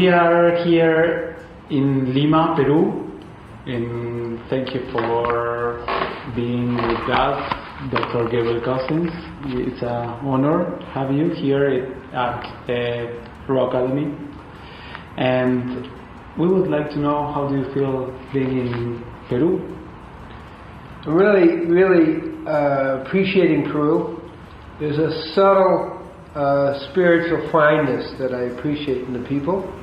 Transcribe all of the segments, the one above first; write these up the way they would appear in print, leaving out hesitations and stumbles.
We are here in Lima, Peru, and thank you for being with us, Dr. Gabriel Cousens. It's an honor to have you here at the Raw Academy, and we would like to know, how do you feel being in Peru? I'm really appreciating Peru. There's a subtle spiritual fineness that I appreciate in the people,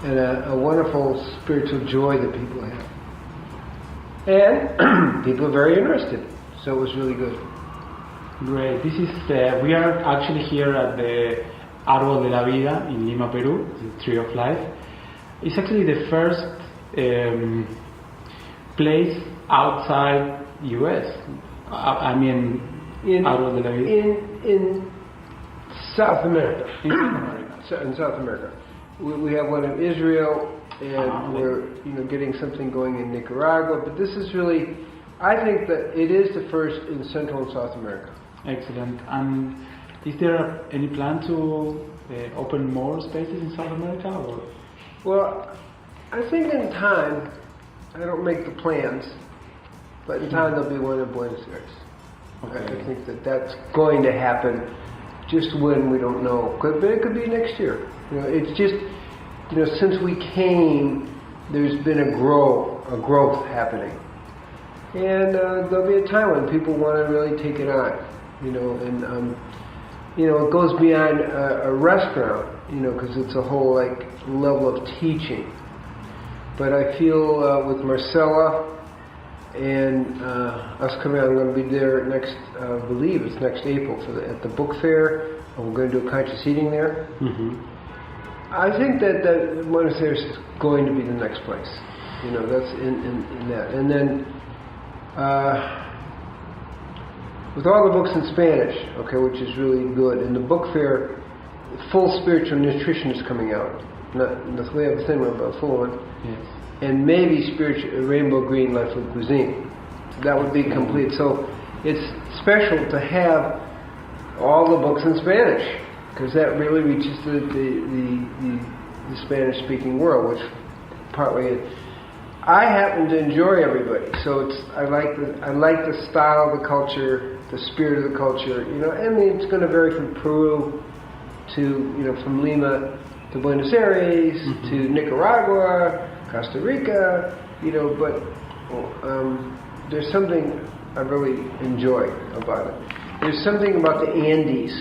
and a wonderful spiritual joy that people have. And people are very interested, so it was really good. Great. This is we are actually here at the Árbol de la Vida in Lima, Peru, the Tree of Life. It's actually the first place outside U.S. I mean, Árbol de la Vida. In South America. In South America. In South America. We have one in Israel, and we're getting something going in Nicaragua, but this is really, I think that it is the first in Central and South America. Excellent. And is there any plan to open more spaces in South America? Or? Well, I think in time, I don't make the plans, but in time there'll be one in Buenos Aires. Okay. I think that's going to happen. Just when, we don't know. But it could be next year. It's just, since we came, there's been a growth happening. And there'll be a time when people want to really take it on. And it goes beyond a restaurant, because it's a whole level of teaching. But I feel with Marcella and us coming out, I'm going to be there next, I believe it's next April at the book fair, and we're going to do a conscious eating there. Mm-hmm. I think that Buenos Aires is going to be the next place. That's in that. And then with all the books in Spanish, okay, which is really good, and the book fair, full spiritual nutrition is coming out. Not we have a thin one, but a full one. Yes. And maybe spiritual rainbow green life food cuisine. That would be complete. So it's special to have all the books in Spanish, because that really reaches the Spanish-speaking world, which partly is. I happen to enjoy everybody, so I like the style of the culture, the spirit of the culture. It's going to vary from Peru to from Lima to Buenos Aires, mm-hmm. to Nicaragua, Costa Rica, but there's something I really enjoy about it. There's something about the Andes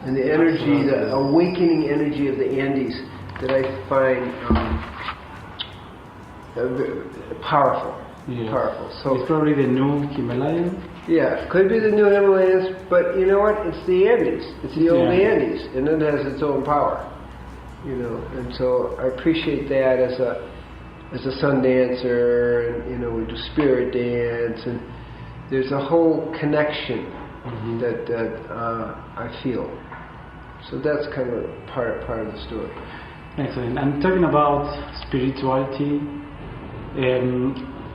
and the energy, the awakening energy of the Andes that I find powerful. Yeah. Powerful. So it's probably the new Himalayan. Yeah, could be the new Himalayas, but you know what? It's the Andes. It's the old Andes, and it has its own power. And so I appreciate that as a sun dancer, and we do spirit dance, and there's a whole connection mm-hmm. that I feel. So that's kind of part of the story. Excellent. And talking about spirituality,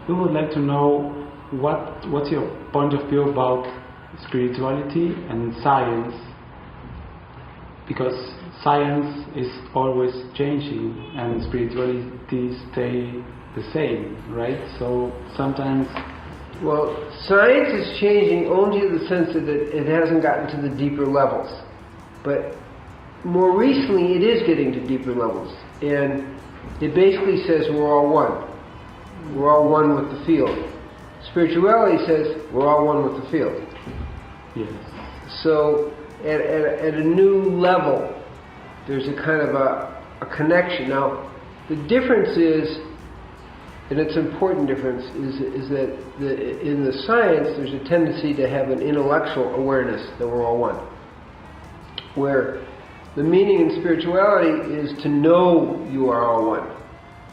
we would like to know what's your point of view about spirituality and science, because science is always changing and spirituality stay the same, right? So sometimes... Well, science is changing only in the sense that it hasn't gotten to the deeper levels. But more recently it is getting to deeper levels. And it basically says we're all one. We're all one with the field. Spirituality says we're all one with the field. Yes. So at a new level, there's a kind of a connection. Now, the difference is, and it's an important difference, is that in the science there's a tendency to have an intellectual awareness that we're all one. Where the meaning in spirituality is to know you are all one.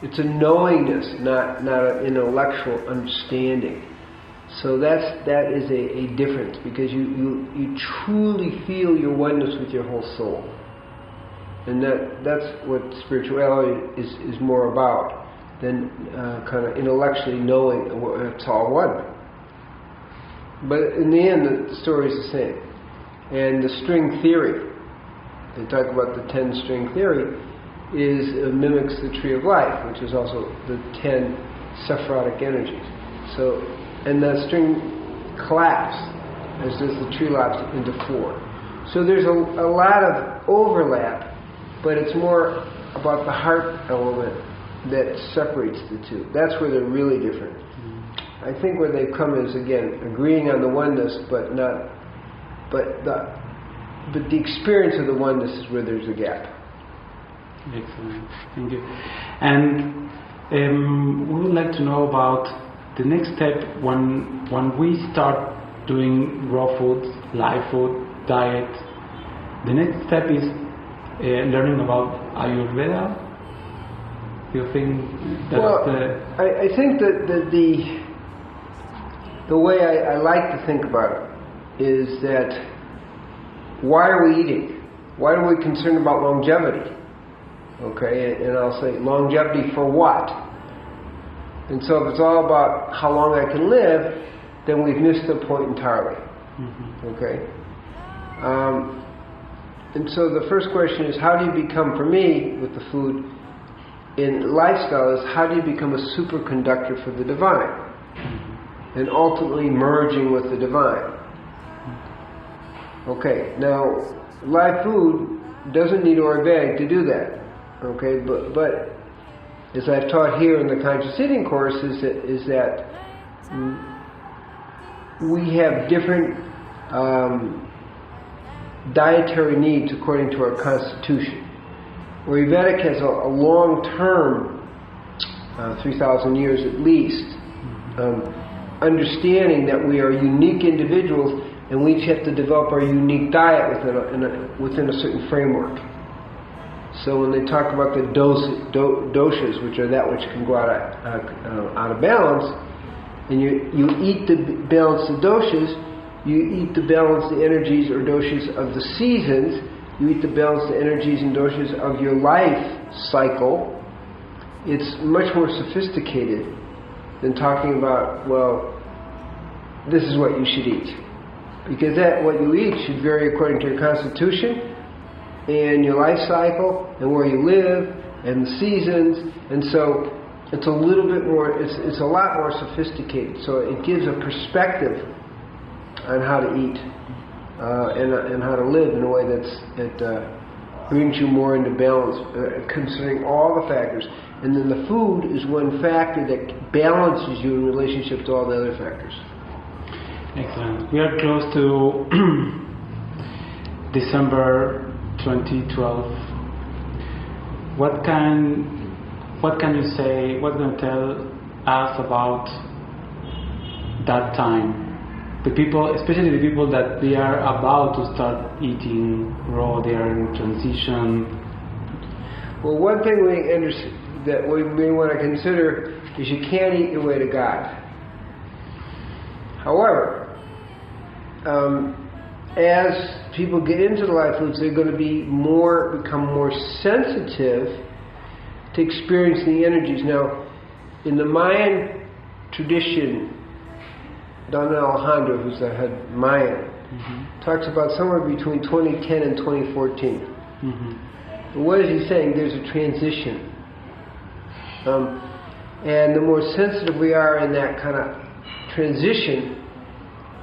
It's a knowingness, not an intellectual understanding. So that is a difference, because you truly feel your oneness with your whole soul. And that's what spirituality is more about than kind of intellectually knowing it's all one. But in the end, the story is the same. And the string theory, they talk about the 10-string theory, mimics the tree of life, which is also the 10 sephirotic energies. So, and the string collapsed as does the tree lops into 4. So there's a lot of overlap, but it's more about the heart element that separates the two. That's where they're really different. I think where they've come is, again, agreeing on the oneness, but the experience of the oneness is where there's a gap. Excellent, thank you. And we would like to know about the next step when we start doing raw food, live food, diet. The next step is learning about Ayurveda. Do you think that's I think that the way I like to think about it is that why are we eating? Why are we concerned about longevity? Okay, and I'll say longevity for what? And so if it's all about how long I can live, then we've missed the point entirely. Mm-hmm. Okay? And so the first question is, how do you become, for me, with the food, in lifestyle, is how do you become a superconductor for the divine? Mm-hmm. And ultimately merging with the divine. Okay, now, live food doesn't need Ayurveda to do that. Okay, but as I've taught here in the Conscious Eating course, is that we have different dietary needs according to our constitution. Ayurvedic has a long-term, 3,000 years at least, understanding that we are unique individuals and we each have to develop our unique diet within a certain framework. So when they talk about the doshas, which are that which can go out of balance, and you eat to balance the doshas, you eat to balance the energies or doshas of the seasons, you eat to balance the energies and doshas of your life cycle. It's much more sophisticated than talking about, well, this is what you should eat. Because what you eat should vary according to your constitution and your life cycle and where you live and the seasons, and so it's a little bit more, it's a lot more sophisticated. So it gives a perspective on how to eat and how to live in a way that brings you more into balance, considering all the factors. And then the food is one factor that balances you in relationship to all the other factors. Excellent. We are close to December 2012. What can you say? What can you tell us about that time? The people, especially the people that they are about to start eating raw, they are in transition. Well, one thing that we may want to consider is you can't eat your way to God. However, as people get into the live foods, they're going to become more sensitive to experience the energies. Now, in the Mayan tradition, Don Alejandro, who's the head Mayan, talks about somewhere between 2010 and 2014. And what is he saying? There's a transition. And the more sensitive we are in that kind of transition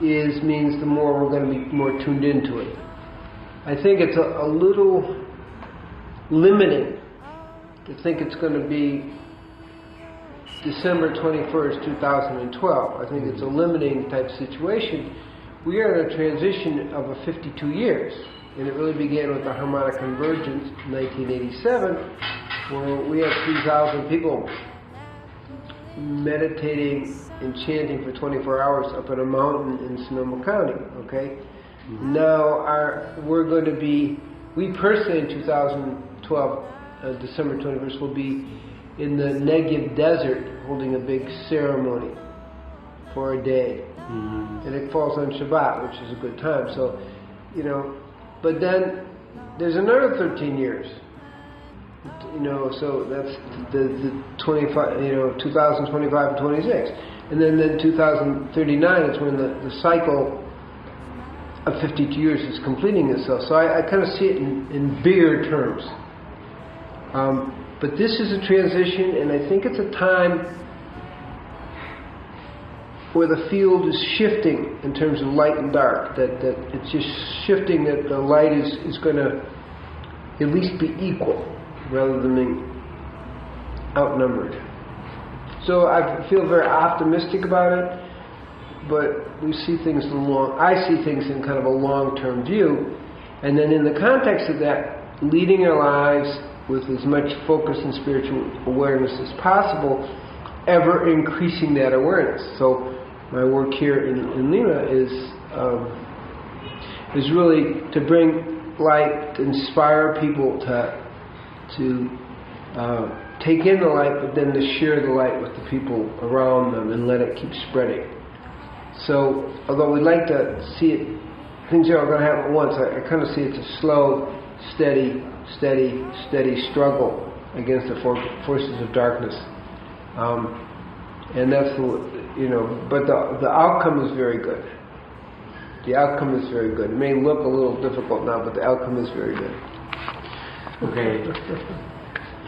means the more we're going to be more tuned into it. I think it's a little limiting to think it's going to be December 21st, 2012. I think it's a limiting type situation. We are in a transition of 52 years, and it really began with the harmonic convergence in 1987, where we had 3,000 people meditating and chanting for 24 hours up on a mountain in Sonoma County. Okay, now we're going to be. We personally in 2012, December 21st, will be in the Negev desert holding a big ceremony for a day, and it falls on Shabbat, which is a good time. So, but then there's another 13 years. So that's the 25, 2025 and 26. And then 2039 is when the cycle of 52 years is completing itself. So I kind of see it in bigger terms. But this is a transition, and I think it's a time where the field is shifting in terms of light and dark, that it's just shifting, that the light is going to at least be equal rather than being outnumbered. So I feel very optimistic about it, but we see things I see things in kind of a long-term view, and then in the context of that, leading our lives with as much focus and spiritual awareness as possible, ever increasing that awareness. So my work here in Lima is really to bring light, to inspire people to take in the light, but then to share the light with the people around them and let it keep spreading. So, although we'd like to see it, things are all going to happen at once, I kind of see it's a slow, steady struggle against the forces of darkness. And that's but the outcome is very good. The outcome is very good. It may look a little difficult now, but the outcome is very good. Okay.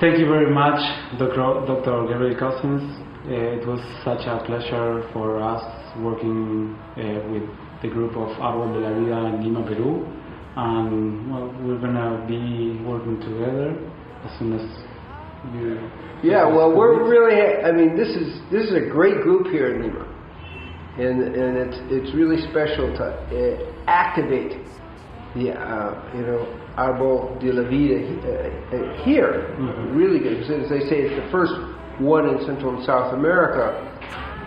Thank you very much, Dr. Gabriel Cousens. It was such a pleasure for us working with the group of Árbol de la Vida in Lima, Peru. And well, we're going to be working together as soon as you... Yeah, well, we're really... this is a great group here in Lima. And it's really special to activate the Árbol de la Vida here. Mm-hmm. Really good. Because as they say, it's the first one in Central and South America.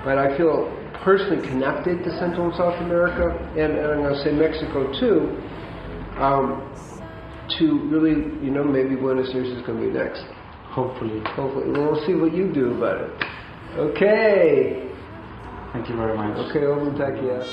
But I feel personally connected to Central and South America, and I'm going to say Mexico too, to really, maybe Buenos Aires is going to be next. Hopefully. We'll see what you do about it. Okay. Thank you very much. Okay, Om Takia.